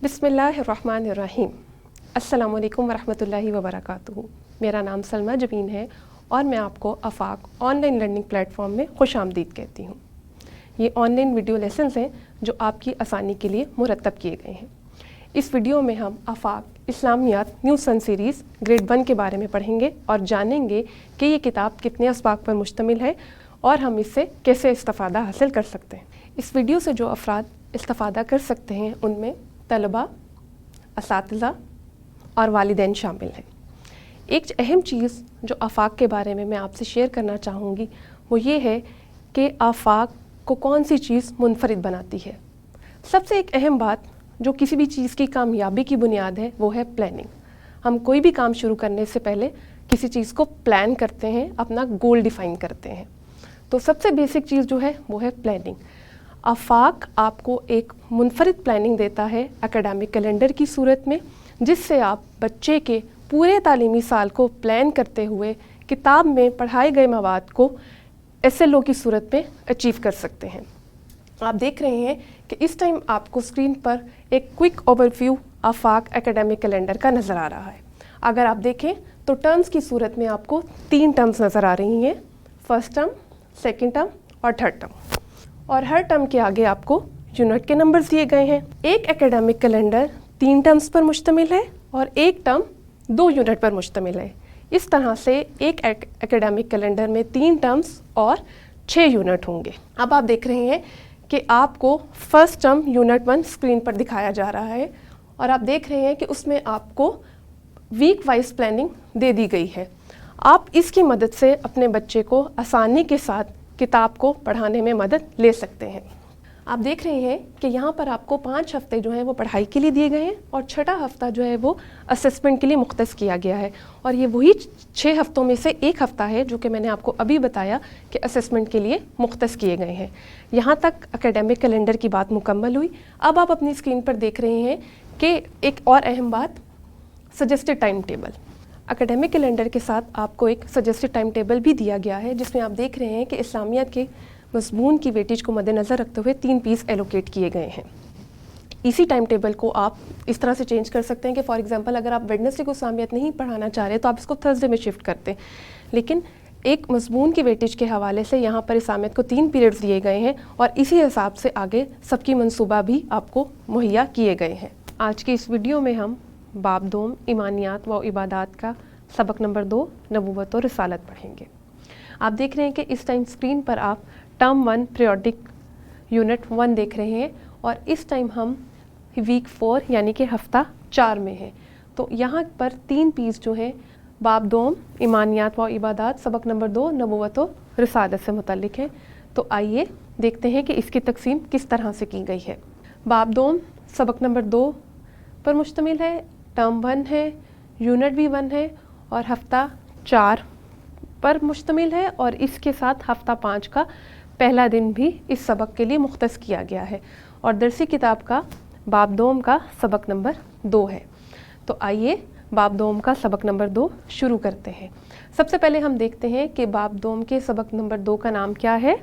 बिस्मिल्लाहिर्रहमानिर्रहीम। अस्सलामु अलैकुम वरहमतुल्लाहि वबरकातुहू। मेरा नाम सलमा जबीन है और मैं आपको आफाक ऑनलाइन लर्निंग प्लेटफॉर्म में खुश आमदीद कहती हूँ। ये ऑनलाइन वीडियो लेसन्स हैं जो आपकी आसानी के लिए मुरतब किए गए हैं। इस वीडियो में हम आफाक इस्लामियात न्यू सन सीरीज़ ग्रेड 1 के बारे में पढ़ेंगे और जानेंगे कि ये किताब कितने असबाक पर मुश्तमिल है और हम इससे कैसे इस्तिफ़ादा हासिल कर सकते हैं। इस वीडियो से जो अफराद इस्तिफ़ादा कर सकते हैं उनमें तलबा, असातिज़ा और वालिदैन शामिल हैं। एक अहम चीज़ जो आफाक के बारे में मैं आपसे शेयर करना चाहूँगी वो ये है कि आफाक को कौन सी चीज़ मुनफरिद बनाती है। सबसे एक अहम बात जो किसी भी चीज़ की कामयाबी की बुनियाद है वो है प्लानिंग। हम कोई भी काम शुरू करने से पहले किसी चीज़ को प्लान करते हैं, अपना गोल डिफ़ाइन करते हैं। तो सबसे बेसिक चीज़ जो है वो है प्लानिंग। आफाक आपको एक मुनफरिद प्लानिंग देता है एकेडमिक कैलेंडर की सूरत में, जिससे आप बच्चे के पूरे तालीमी साल को प्लान करते हुए किताब में पढ़ाए गए मवाद को SLO की सूरत में अचीव कर सकते हैं। आप देख रहे हैं कि इस टाइम आपको स्क्रीन पर एक क्विक ओवरव्यू आफाक एकेडमिक कैलेंडर का नज़र आ रहा है। अगर आप देखें तो टर्म्स की सूरत में आपको 3 टर्म्स नज़र आ रही हैं, फर्स्ट टर्म, सेकेंड टर्म और थर्ड टर्म। और हर टर्म के आगे आपको यूनिट के नंबर्स दिए गए हैं। एक एकेडमिक कैलेंडर 3 टर्म्स पर मुश्तमिल है और एक टर्म 2 यूनिट पर मुश्तमिल है। इस तरह से एक एकेडमिक कैलेंडर में 3 टर्म्स और 6 यूनिट होंगे। अब आप देख रहे हैं कि आपको फर्स्ट टर्म यूनिट 1 स्क्रीन पर दिखाया जा रहा है और आप देख रहे हैं कि उसमें आपको वीक वाइज प्लानिंग दे दी गई है। आप इसकी मदद से अपने बच्चे को आसानी के साथ किताब को पढ़ाने में मदद ले सकते हैं। आप देख रहे हैं कि यहाँ पर आपको 5 हफ्ते जो हैं वो पढ़ाई के लिए दिए गए हैं और 6ठा हफ्ता जो है वो असेसमेंट के लिए मुख्तस किया गया है। और ये वही 6 हफ्तों में से एक हफ़्ता है जो कि मैंने आपको अभी बताया कि असेसमेंट के लिए मुख्तस किए गए हैं। यहाँ तक एकेडमिक कैलेंडर की बात मुकम्मल हुई। अब आप अपनी स्क्रीन पर देख रहे हैं कि एक और अहम बात, suggested time table. Academic calendar के साथ आपको एक सजेस्टेड टाइम टेबल भी दिया गया है, जिसमें आप देख रहे हैं कि इस्लामियात के मज़मून की वेटेज को मद्देनज़र रखते हुए 3 पीस एलोकेट किए गए हैं। इसी टाइम टेबल को आप इस तरह से चेंज कर सकते हैं कि फॉर एग्जांपल अगर आप वेडनेसडे को इस्लामियात नहीं पढ़ाना चाह रहे तो आप इसको थर्सडे में शिफ्ट करते हैं। लेकिन एक मज़मून की वेटेज के हवाले से यहाँ पर इस्लामियात को 3 पीरियड्स दिए गए हैं और इसी हिसाब से आगे सबकी मनसूबा भी आपको मुहैया किए गए हैं। आज की इस वीडियो में हम बाब दोम ईमानियात व इबादात का सबक नंबर 2 नबूवत और रिसालत पढ़ेंगे। आप देख रहे हैं कि इस टाइम स्क्रीन पर आप टर्म 1 पीरियोडिक यूनिट 1 देख रहे हैं और इस टाइम हम वीक 4 यानी कि हफ्ता 4 में हैं। तो यहाँ पर 3 पीस जो है बाब दोम ईमानियात व इबादात सबक नंबर 2 नबूवत और रिसालत से मुतल्लिक है। तो आइए देखते हैं कि इसकी तकसीम किस तरह से की गई है। बाब दोम सबक नंबर 2 पर मुश्तमिल है, टर्म 1 है, यूनिट भी 1 है और हफ्ता 4 पर मुश्तमिल है और इसके साथ हफ्ता 5 का पहला दिन भी इस सबक के लिए मुख्तस किया गया है और दरसी किताब का बाब दोम का सबक नंबर 2 है। तो आइए बाब दोम का सबक नंबर 2 शुरू करते हैं। सबसे पहले हम देखते हैं कि बाब दोम के सबक नंबर 2 का नाम क्या है,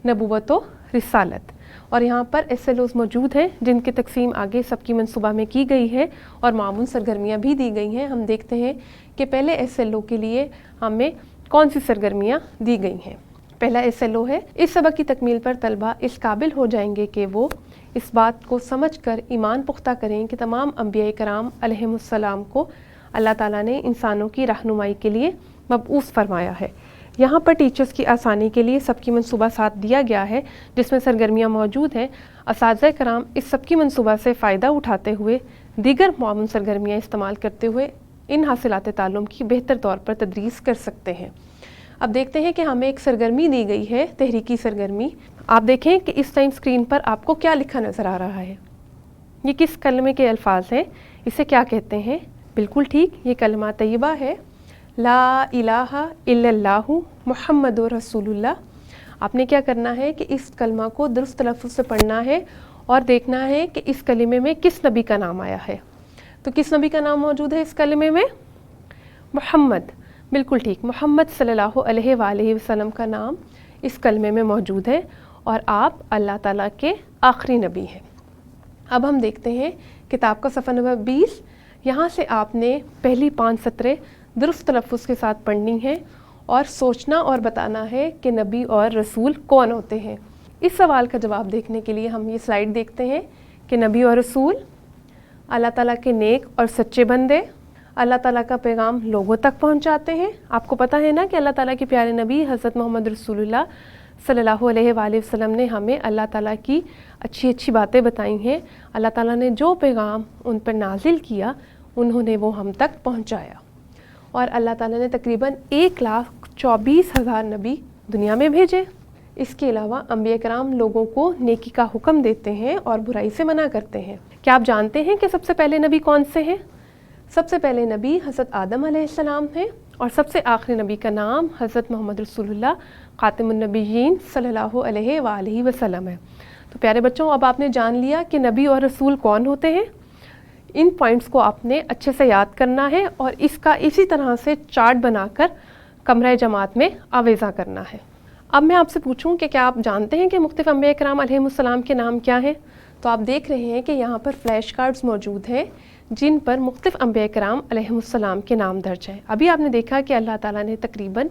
नबूवत व रिसालत। और यहाँ पर SLOs मौजूद हैं जिनकी तकसीम आगे सबकी मनसूबा में की गई है और मामूल सरगर्मियाँ भी दी गई हैं। हम देखते हैं कि पहले SLO के लिए हमें कौन सी सरगर्मियाँ दी गई हैं। पहला SLO है, इस सबक की तकमील पर तलबा इस काबिल हो जाएंगे कि वो इस बात को समझकर ईमान पुख्ता करें कि तमाम अंबिया कराम अलैहिमुस्सलाम को अल्लाह ताला ने इंसानों की रहनुमाई के लिए मबऊस फरमाया है। यहाँ पर टीचर्स की आसानी के लिए सबकी मनसूबा साथ दिया गया है जिसमें सरगर्मियाँ मौजूद हैं। असातिज़ा कराम इस सबकी मनसूबा से फ़ायदा उठाते हुए दीगर मामूल सरगर्मियाँ इस्तेमाल करते हुए इन हासिलात ताल्लुम की बेहतर तौर पर तदरीस कर सकते हैं। अब देखते हैं कि हमें एक सरगर्मी दी गई है, तहरीकी सरगर्मी। आप देखें कि इस टाइम स्क्रीन पर आपको क्या लिखा नज़र आ रहा है। ये किस कलमे के अल्फाज हैं, इसे क्या कहते हैं? बिल्कुल ठीक, ये कलमा तय्यबा है, ला इलाहा इल्लल्लाहु मुहम्मदुर रसूलुल्लाह। आपने क्या करना है कि इस कलमा को दुरुस्त तलफ़्फ़ुज़ से पढ़ना है और देखना है कि इस कलमे में किस नबी का नाम आया है। तो किस नबी का नाम मौजूद है इस कलमे में? मुहम्मद। बिल्कुल ठीक, मोहम्मद सल्लल्लाहु अलैहि वसल्लम का नाम इस कलमे में मौजूद है और आप अल्लाह ताला के आखिरी नबी हैं। اب ہم دیکھتے ہیں کتاب کا صفحہ نمبر 20. یہاں سے آپ نے پہلی 5 سطریں درست تلفظ کے ساتھ پڑھنی ہیں اور سوچنا اور بتانا ہے کہ نبی اور رسول کون ہوتے ہیں. اس سوال کا جواب دیکھنے کے لیے ہم یہ سلائیڈ دیکھتے ہیں کہ نبی اور رسول اللہ تعالیٰ کے نیک اور سچے بندے اللہ تعالیٰ کا پیغام لوگوں تک پہنچاتے ہیں. آپ کو پتہ ہے نا کہ اللہ تعالیٰ کے پیارے نبی حضرت محمد رسول اللہ صلی اللہ علیہ وآلہ وسلم نے ہمیں اللہ تعالیٰ کی اچھی اچھی باتیں بتائی ہیں. اللہ تعالیٰ نے جو پیغام ان پر نازل کیا انہوں نے وہ ہم تک پہنچایا. اور اللہ تعالیٰ نے تقریباً 1,24,000 نبی دنیا میں بھیجے. اس کے علاوہ انبیاء کرام لوگوں کو نیکی کا حکم دیتے ہیں اور برائی سے منع کرتے ہیں. کیا آپ جانتے ہیں کہ سب سے پہلے نبی کون سے ہیں؟ سب سے پہلے نبی حضرت آدم علیہ السلام ہیں اور سب سے آخری نبی کا نام حضرت محمد رسول اللہ خاتم النبیین صلی اللہ علیہ وآلہ وسلم ہے. تو پیارے بچوں، اب آپ نے جان لیا کہ نبی اور رسول کون ہوتے ہیں. ان پوائنٹس کو آپ نے اچھے سے یاد کرنا ہے اور اس کا اسی طرح سے چارٹ بنا کر کمرہ جماعت میں آویزاں کرنا ہے. اب میں آپ سے پوچھوں کہ کیا آپ جانتے ہیں کہ مختلف انبیاء کرام علیہ السلام کے نام کیا ہیں؟ تو آپ دیکھ رہے ہیں کہ یہاں پر فلیش کارڈز موجود ہیں جن پر مختلف انبیاء کرام علیہ السلام کے نام درج ہیں. ابھی آپ نے دیکھا کہ اللہ تعالیٰ نے تقریباً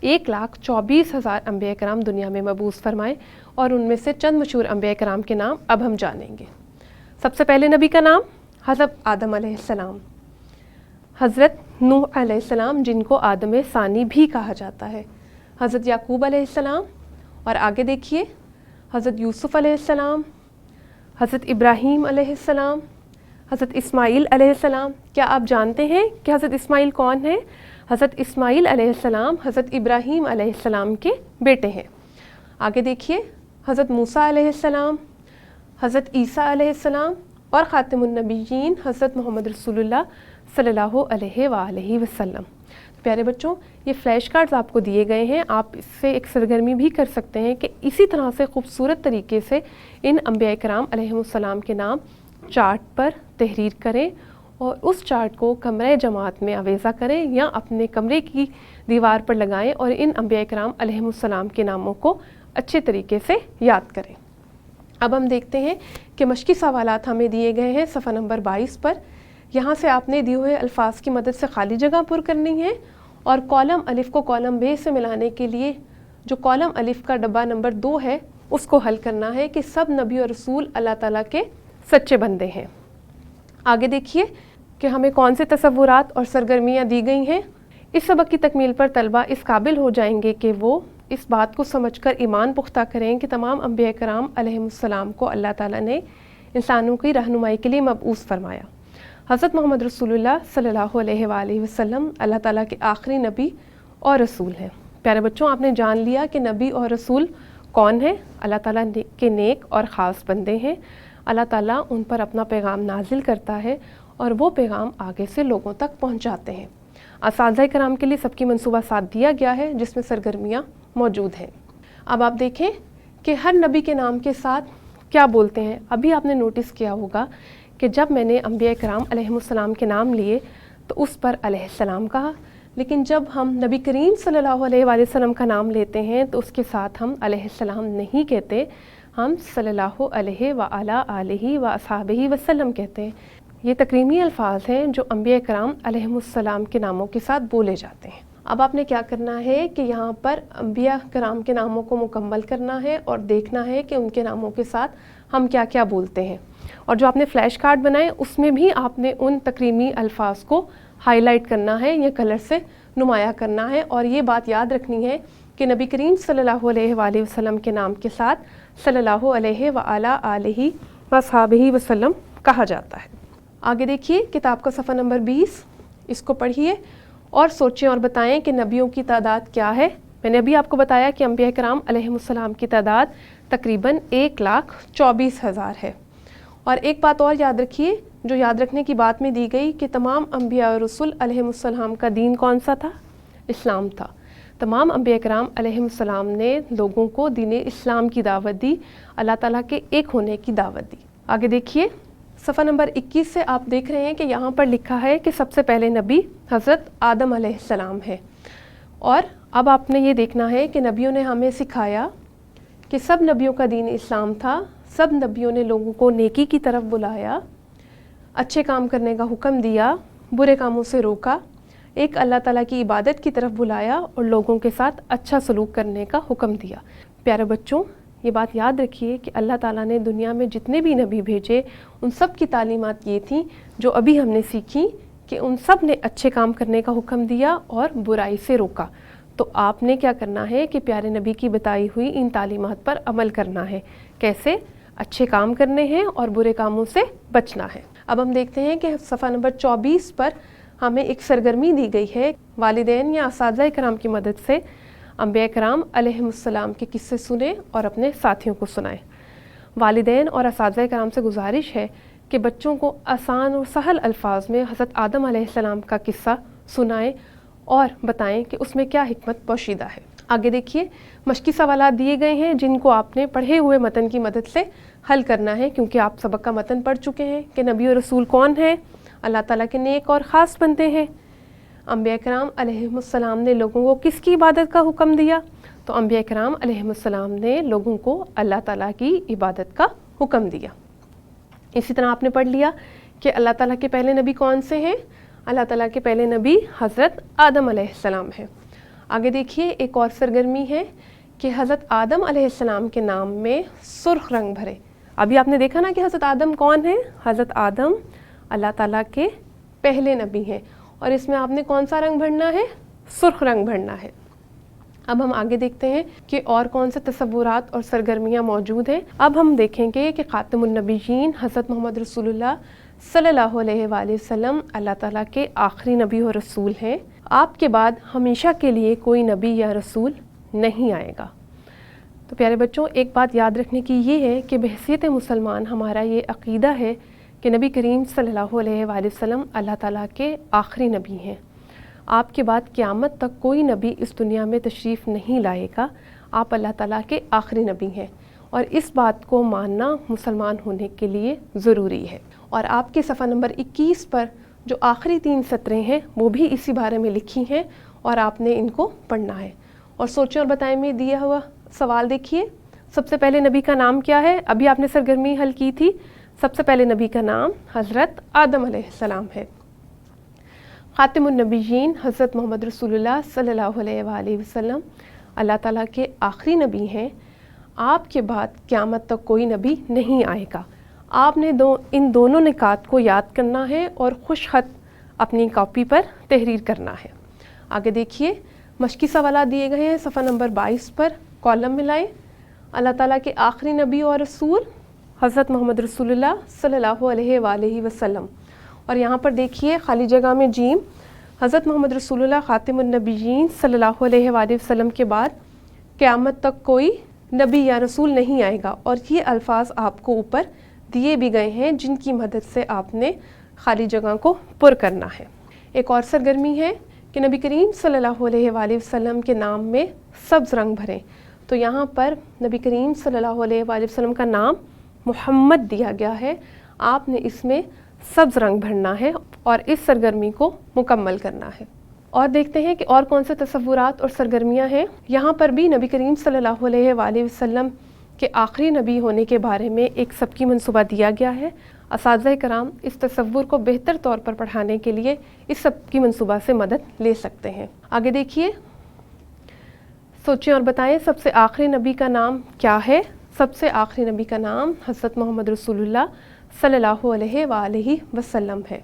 1,24,000 انبیاء کرام دنیا میں مبعوث فرمائے اور ان میں سے چند مشہور انبیاء کرام کے نام اب ہم جانیں گے. سب سے پہلے نبی کا نام حضرت آدم علیہ السلام، حضرت نوح علیہ السلام جن کو آدم ثانی بھی کہا جاتا ہے، حضرت یعقوب علیہ السلام، اور آگے دیکھیے حضرت یوسف علیہ السلام، حضرت ابراہیم علیہ السلام، حضرت اسماعیل علیہ السلام. کیا آپ جانتے ہیں کہ حضرت اسماعیل کون ہیں؟ حضرت اسماعیل علیہ السلام حضرت ابراہیم علیہ السلام کے بیٹے ہیں. آگے دیکھیے حضرت موسیٰ علیہ السلام، حضرت عیسیٰ علیہ السلام اور خاتم النبیین حضرت محمد رسول اللہ صلی اللہ علیہ وآلہ وسلم. پیارے بچوں، یہ فلیش کارڈز آپ کو دیے گئے ہیں. آپ اس سے ایک سرگرمی بھی کر سکتے ہیں کہ اسی طرح سے خوبصورت طریقے سے ان انبیاء کرام علیہ السلام کے نام چارٹ پر تحریر کریں اور اس چارٹ کو کمرہ جماعت میں آویزہ کریں یا اپنے کمرے کی دیوار پر لگائیں اور ان انبیاء کرام علیہ السلام کے ناموں کو اچھے طریقے سے یاد کریں. اب ہم دیکھتے ہیں کہ مشقی سوالات ہمیں دیے گئے ہیں صفحہ نمبر 22 پر. یہاں سے آپ نے دیے ہوئے الفاظ کی مدد سے خالی جگہ پر کرنی ہے اور کالم الف کو کالم ب سے ملانے کے لیے جو کالم الف کا ڈبہ نمبر 2 ہے اس کو حل کرنا ہے کہ سب نبی اور رسول اللہ تعالیٰ کے سچے بندے ہیں. آگے دیکھیے کہ ہمیں کون سے تصورات اور سرگرمیاں دی گئی ہیں. اس سبق کی تکمیل پر طلبہ اس قابل ہو جائیں گے کہ وہ اس بات کو سمجھ کر ایمان پختہ کریں کہ تمام انبیاء کرام علیہ السلام کو اللہ تعالیٰ نے انسانوں کی رہنمائی کے لیے مبعوث فرمایا. حضرت محمد رسول اللہ صلی اللہ علیہ وآلہ وسلم اللہ تعالیٰ کے آخری نبی اور رسول ہیں. پیارے بچوں، آپ نے جان لیا کہ نبی اور رسول کون ہیں. اللہ تعالیٰ کے نیک اور خاص بندے ہیں. اللہ تعالیٰ ان پر اپنا پیغام نازل کرتا ہے اور وہ پیغام آگے سے لوگوں تک پہنچاتے ہیں. اساتذہ کرام کے لیے سب کی منصوبہ ساتھ دیا گیا ہے جس میں سرگرمیاں موجود ہیں. اب آپ دیکھیں کہ ہر نبی کے نام کے ساتھ کیا بولتے ہیں. ابھی آپ نے نوٹس کیا ہوگا کہ جب میں نے انبیاء کرام علیہ السلام کے نام لیے تو اس پر علیہ السلام کہا، لیکن جب ہم نبی کریم صلی اللہ علیہ وآلہ وسلم کا نام لیتے ہیں تو اس کے ساتھ ہم علیہ السلام نہیں کہتے، ہم صلی اللہ علیہ وآلہ آلہ وصحبہ وسلم کہتے ہیں. یہ تکریمی الفاظ ہیں جو انبیاء کرام علیہ السلام کے ناموں کے ساتھ بولے جاتے ہیں. اب آپ نے کیا کرنا ہے کہ یہاں پر انبیاء کرام کے ناموں کو مکمل کرنا ہے اور دیکھنا ہے کہ ان کے ناموں کے ساتھ ہم کیا کیا بولتے ہیں. اور جو آپ نے فلیش کارڈ بنائے اس میں بھی آپ نے ان تکریمی الفاظ کو ہائی لائٹ کرنا ہے یا کلر سے نمایاں کرنا ہے. اور یہ بات یاد رکھنی ہے کہ نبی کریم صلی اللہ علیہ وآلہ وسلم کے نام کے ساتھ صلی اللہ علیہ وآلہ آلہ وصحبہ وسلم کہا جاتا ہے. آگے دیکھیے کتاب کا صفحہ نمبر 20، اس کو پڑھیے اور سوچیں اور بتائیں کہ نبیوں کی تعداد کیا ہے. میں نے ابھی آپ کو بتایا کہ انبیاء کرام علیہ السلام کی تعداد تقریباً 1,24,000 ہے. اور ایک بات اور یاد رکھیے جو یاد رکھنے کی بات میں دی گئی کہ تمام انبیاء اور رسول علیہ السلام کا دین کون سا تھا؟ اسلام تھا. تمام انبیاء کرام علیہ السلام نے لوگوں کو دین اسلام کی دعوت دی، اللہ تعالیٰ کے ایک ہونے کی دعوت دی. آگے دیکھیے صفحہ نمبر 21 سے آپ دیکھ رہے ہیں کہ یہاں پر لکھا ہے کہ سب سے پہلے نبی حضرت آدم علیہ السلام ہے. اور اب آپ نے یہ دیکھنا ہے کہ نبیوں نے ہمیں سکھایا کہ سب نبیوں کا دین اسلام تھا، सब नबियों ने लोगों को नेकी की तरफ बुलाया, अच्छे काम करने का हुक्म दिया, बुरे कामों से रोका, एक अल्लाह ताला की इबादत की तरफ बुलाया और लोगों के साथ अच्छा सलूक करने का हुक्म दिया। प्यारे बच्चों, ये बात याद रखिए कि अल्लाह ताला ने दुनिया में जितने भी नबी भेजे उन सब की तालीमात ये थी जो अभी हमने सीखी कि उन सब ने अच्छे काम करने का हुक्म दिया और बुराई से रोका। तो आपने क्या करना है कि प्यारे नबी की बताई हुई इन तालीमात पर अमल करना है। कैसे? अच्छे काम करने हैं और बुरे कामों से बचना है। अब हम देखते हैं कि सफ़ा नंबर 24 पर हमें एक सरगर्मी दी गई है। वालिदैन या असातिज़ा कराम की मदद से अंबिया कराम अलैहिमुस्सलाम के किस्से सुने और अपने साथियों को सुनाएं। वालिदैन और असातिज़ा कराम से गुजारिश है कि बच्चों को आसान और सहल अल्फाज में हज़रत आदम अलैहिस्सलाम का किस्सा सुनाएं और बताएं कि उसमें क्या हिकमत पोशीदा है। आगे देखिए, मशकी सवालात दिए गए हैं जिनको आपने पढ़े हुए मतन की मदद से हल करना है, क्योंकि आप सबक का मतन पढ़ चुके हैं कि नबी और रसूल कौन है, अल्लाह ताला के नेक और ख़ास बनते हैं। अंबिया कराम अलैहिमुस्सलाम ने लोगों को किसकी इबादत का हुक्म दिया? तो अंबिया कराम अलैहिमुस्सलाम ने लोगों को अल्लाह ताला की इबादत का हुक्म दिया। इसी तरह आपने पढ़ लिया कि अल्लाह ताला के पहले नबी कौन से हैं? अल्लाह ताला के पहले नबी हज़रत आदम अलैहिस्सलाम है। आगे देखिए, एक और सरगर्मी है कि हज़रत आदम अलैहिस्सलाम के नाम में सुर्ख रंग भरे। अभी आपने देखा ना कि हज़रत आदम कौन है? हज़रत आदम अल्लाह ताला के पहले नबी हैं और इसमें आपने कौन सा रंग भरना है? सुर्ख रंग भरना है। अब हम आगे देखते हैं कि और कौन से तसव्वुरात और सरगर्मियाँ मौजूद हैं। अब हम देखेंगे कि ख़ातिमुन नबीयीन हज़रत मोहम्मद रसूलुल्लाह सल्लल्लाहु अलैहि वसल्लम अल्लाह ताला के आखिरी नबी और रसूल हैं। आपके बाद हमेशा के लिए कोई नबी या रसूल नहीं आएगा। तो प्यारे बच्चों, एक बात याद रखने की ये है कि बहसीत मुसलमान हमारा ये अक़ीदा है कि नबी करीम सल्लल्लाहु अलैहि वसल्लम अल्लाह ताला के आखिरी नबी हैं। आपके बाद क़यामत तक कोई नबी इस दुनिया में तशरीफ़ नहीं लाएगा। आप अल्लाह ताला के आखिरी नबी हैं और इस बात को मानना मुसलमान होने के लिए ज़रूरी है। और आपके सफ़ा नंबर 21 पर जो आखिरी 3 सतरें हैं वो भी इसी बारे में लिखी हैं और आपने इनको पढ़ना है। और सोचें और बताएं में दिया हुआ सवाल देखिए, सबसे पहले नबी का नाम क्या है? अभी आपने सरगर्मी हल की थी। सबसे पहले नबी का नाम हज़रत आदम अलैहिस्सलाम है। ख़ातिमुन नबीयीन हज़रत मोहम्मद रसूलुल्लाह सल्लल्लाहु अलैहि वसल्लम अल्लाह ताला के आखिरी नबी हैं। आपके बाद क़यामत तक कोई नबी नहीं आएगा। आपने इन दोनों निकात को याद करना है और खुश खत अपनी कॉपी पर तहरीर करना है। आगे देखिए, मशकी सवालात दिए गए हैं सफ़ा नंबर 22 पर। कॉलम मिलाएं। अल्लाह ताला के आखिरी नबी और रसूल हज़रत मोहम्मद रसूलुल्लाह सल्लल्लाहु अलैहि वसल्लम। और यहाँ पर देखिए खाली जगह में जीम, हज़रत मोहम्मद रसूलुल्लाह ख़ातिमुन नबीयीन सल्लल्लाहु अलैहि वसल्लम के बाद क़यामत तक कोई नबी या रसूल नहीं आएगा। और ये अल्फाज आपको ऊपर दिए भी गए हैं जिनकी मदद से आपने खाली जगह को पुर करना है। एक और सरगर्मी है कि नबी करीम सल्लल्लाहु अलैहि वसल्लम के नाम में सब्ज़ रंग भरें। तो यहाँ पर नबी करीम सल्लल्लाहु अलैहि वसल्लम का नाम मुहम्मद दिया गया है। आपने इसमें सब्ज़ रंग भरना है और इस सरगर्मी को मुकम्मल करना है। और देखते हैं कि और कौन से तसव्वुरात और सरगर्मियाँ हैं। यहाँ पर भी नबी करीम सल्लल्लाहु अलैहि वसल्लम के आखिरी नबी होने के बारे में एक सबकी मंसूबा दिया गया है। असातिज़ा कराम इस तसव्वुर को बेहतर तौर पर पढ़ाने के लिए इस सबकी मंसूबा से मदद ले सकते हैं। आगे देखिए, सोचें और बताएं सबसे आखिरी नबी का नाम क्या है? सबसे आखिरी नबी का नाम हज़रत मोहम्मद रसूलुल्लाह सल्लल्लाहु अलैहि वसल्लम है।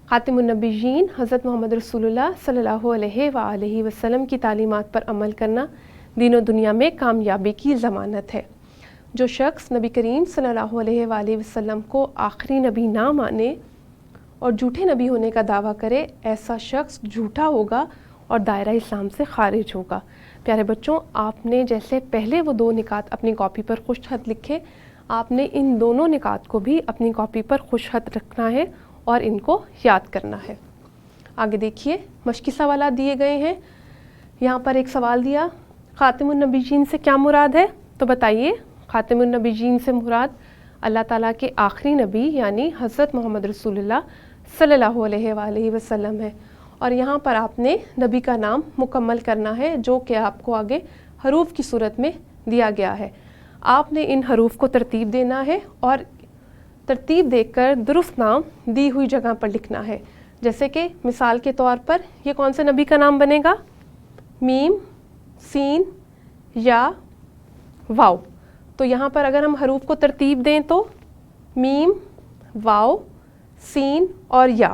ख़ातिमुन नबीयीन हज़रत मोहम्मद रसूलुल्लाह सल्लल्लाहु अलैहि वसल्लम की तालीमात पर अमल करना दीन दुनिया में कामयाबी की ज़मानत है। जो शख्स नबी करीम सल्लल्लाहु अलैहि वसल्लम को आखिरी नबी ना माने और झूठे नबी होने का दावा करे, ऐसा शख्स झूठा होगा और दायरा इस्लाम से खारिज होगा। प्यारे बच्चों, आपने जैसे पहले वो 2 निकात अपनी कॉपी पर खुश खत लिखे, आपने इन दोनों निकात को भी अपनी कॉपी पर खुश खत रखना है और इनको याद करना है। आगे देखिए, मशकी सवालात दिए गए हैं। यहाँ पर एक सवाल दिया, ख़ातिमुन नबीयीन से क्या मुराद है? तो बताइए, ख़ातिमुन नबीयीन से मुराद अल्लाह ताला के आखिरी नबी यानी हज़रत मोहम्मद रसूलुल्लाह सल्लल्लाहु अलैहि वसल्लम है। और यहाँ पर आपने नबी का नाम मुकम्मल करना है जो कि आपको आगे हरूफ की सूरत में दिया गया है। آپ نے ان حروف کو ترتیب دینا ہے اور ترتیب دیکھ کر درست نام دی ہوئی جگہ پر لکھنا ہے. جیسے کہ مثال کے طور پر یہ کون سے نبی کا نام بنے گا؟ میم، سین یا واو. تو یہاں پر اگر ہم حروف کو ترتیب دیں تو میم، واو، سین اور یا.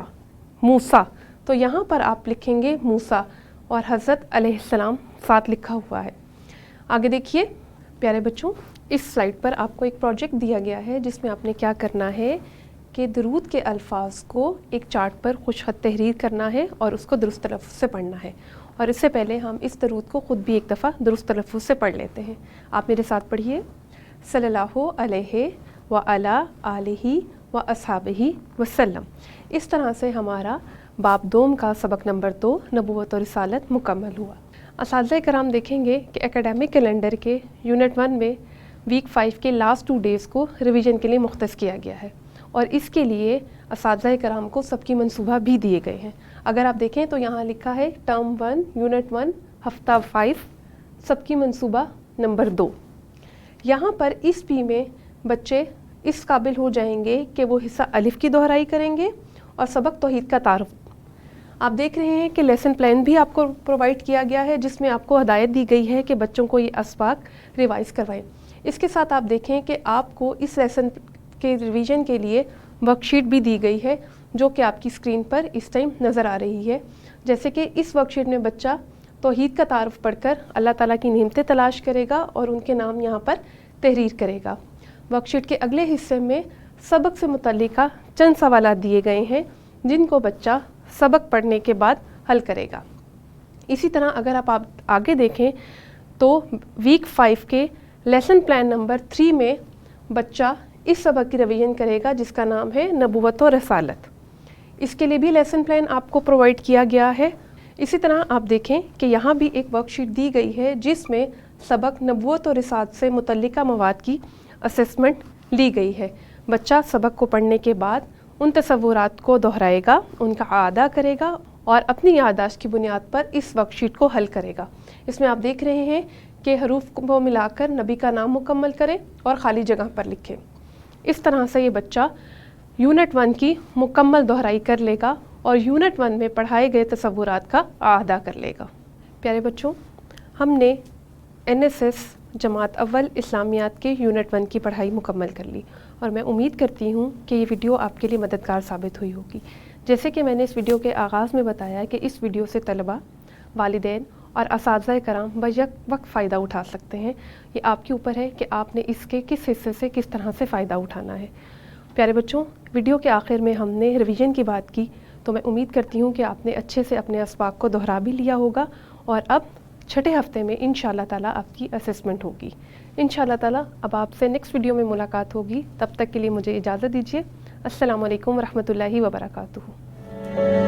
موسیٰ، تو یہاں پر آپ لکھیں گے موسیٰ اور حضرت علیہ السلام ساتھ لکھا ہوا ہے. آگے دیکھیے پیارے بچوں، اس سلائڈ پر آپ کو ایک پروجیکٹ دیا گیا ہے جس میں آپ نے کیا کرنا ہے کہ درود کے الفاظ کو ایک چارٹ پر خوش خط تحریر کرنا ہے اور اس کو درست تلفظ سے پڑھنا ہے. اور اس سے پہلے ہم اس درود کو خود بھی ایک دفعہ درست تلفظ سے پڑھ لیتے ہیں. آپ میرے ساتھ پڑھیے. صلی اللہ علیہ وعلی آلہ واصحابہ وسلم. اس طرح سے ہمارا باب دوم کا سبق نمبر 2 نبوت اور رسالت مکمل ہوا. اساتذہ کرام دیکھیں گے کہ اکیڈیمک کیلنڈر کے یونٹ 1 میں ویک 5 کے لاسٹ 2 ڈیز کو ریویژن کے لیے مختص کیا گیا ہے اور اس کے لیے اساتذہ کرام کو سب کی منصوبہ بھی دیے گئے ہیں. اگر آپ دیکھیں تو یہاں لکھا ہے ٹرم 1 یونٹ 1 ہفتہ 5 سب کی منصوبہ نمبر 2. یہاں پر اس پی میں بچے اس قابل ہو جائیں گے کہ وہ حصہ الف کی دہرائی کریں گے اور سبق توحید کا تعارف. آپ دیکھ رہے ہیں کہ لیسن پلان بھی آپ کو پرووائڈ کیا گیا ہے جس میں آپ کو ہدایت دی گئی ہے کہ بچوں کو یہ اسباق ریوائز کروائیں. اس کے ساتھ آپ دیکھیں کہ آپ کو اس لیسن کے ریویژن کے لیے ورک شیٹ بھی دی گئی ہے جو کہ آپ کی اسکرین پر اس ٹائم نظر آ رہی ہے. جیسے کہ اس ورک شیٹ میں بچہ توحید کا تعارف پڑھ کر اللہ تعالیٰ کی نعمتیں تلاش کرے گا اور ان کے نام یہاں پر تحریر کرے گا. ورک شیٹ کے اگلے حصے میں سبق سے متعلقہ چند سوالات دیے گئے ہیں جن کو بچہ سبق پڑھنے کے بعد حل کرے گا. اسی طرح اگر آپ آگے دیکھیں تو ویک 5 کے لیسن پلان نمبر 3 میں بچہ اس سبق کی ریویژن کرے گا جس کا نام ہے نبوت و رسالت. اس کے لیے بھی لیسن پلان آپ کو پرووائڈ کیا گیا ہے. اسی طرح آپ دیکھیں کہ یہاں بھی ایک ورک شیٹ دی گئی ہے جس میں سبق نبوت و رسالت سے متعلقہ مواد کی اسسمنٹ لی گئی ہے. بچہ سبق کو پڑھنے کے بعد ان تصورات کو دہرائے گا، ان کا اعادہ کرے گا اور اپنی یادداشت کی بنیاد پر اس ورک شیٹ کو حل کرے گا. اس میں آپ دیکھ رہے ہیں کہ حروف کو ملا کر نبی کا نام مکمل کریں اور خالی جگہ پر لکھیں. اس طرح سے یہ بچہ یونٹ 1 کی مکمل دہرائی کر لے گا اور یونٹ 1 میں پڑھائے گئے تصورات کا اعادہ کر لے گا. پیارے بچوں، ہم نے NSS جماعت اول اسلامیات کے یونٹ 1 کی پڑھائی مکمل کر لی اور میں امید کرتی ہوں کہ یہ ویڈیو آپ کے لیے مددگار ثابت ہوئی ہوگی. جیسے کہ میں نے اس ویڈیو کے آغاز میں بتایا کہ اس ویڈیو سے طلباء، والدین اور اساتذہ کرام بیک وقت فائدہ اٹھا سکتے ہیں. یہ آپ کے اوپر ہے کہ آپ نے اس کے کس حصے سے کس طرح سے فائدہ اٹھانا ہے. پیارے بچوں، ویڈیو کے آخر میں ہم نے ریویژن کی بات کی تو میں امید کرتی ہوں کہ آپ نے اچھے سے اپنے اسباق کو دہرا بھی لیا ہوگا اور اب چھٹے ہفتے میں انشاءاللہ تعالیٰ آپ کی اسسمنٹ ہوگی. انشاءاللہ تعالیٰ اب آپ سے نیکسٹ ویڈیو میں ملاقات ہوگی. تب تک کے لیے مجھے اجازت دیجیے. السلام علیکم ورحمۃ اللہ وبرکاتہ.